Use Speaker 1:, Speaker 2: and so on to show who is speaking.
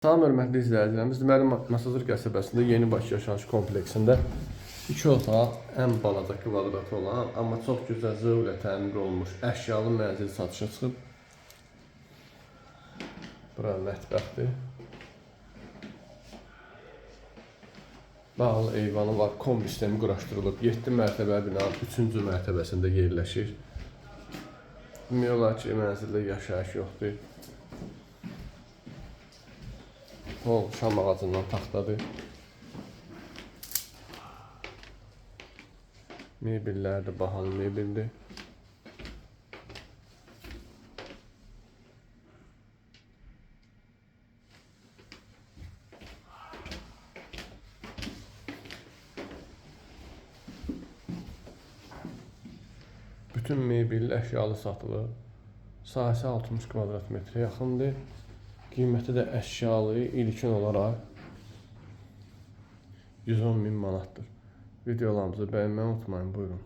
Speaker 1: Salam hörmətli izləyicilərimiz, deməli Masazır qəsəbəsində yeni baş yaşayış kompleksində 2 otaq, ən balaca kvadratı olan, amma çox gözəl zövqlə təmir olunmuş əşyalı mənzil satışa çıxıb. Bura mətbəxdir. Bağlı eyvanı var, kombi sistemi quraşdırılıb. 7 mərtəbəli binanın 3-cü mərtəbəsində yerləşir. Demək olar ki, mənzildə yaşayış yoxdur. Hol şam ağacından taxtadır. Mebellər də bahalı mebeldir. Bütün mebelli əşyalı satılır. Sahəsi 60 kvadrat metrə yaxındır. Qiyməti də əşyalı ilkin olaraq 110.000 manatdır. Videolarımızı bəyənməyi unutmayın, buyurun.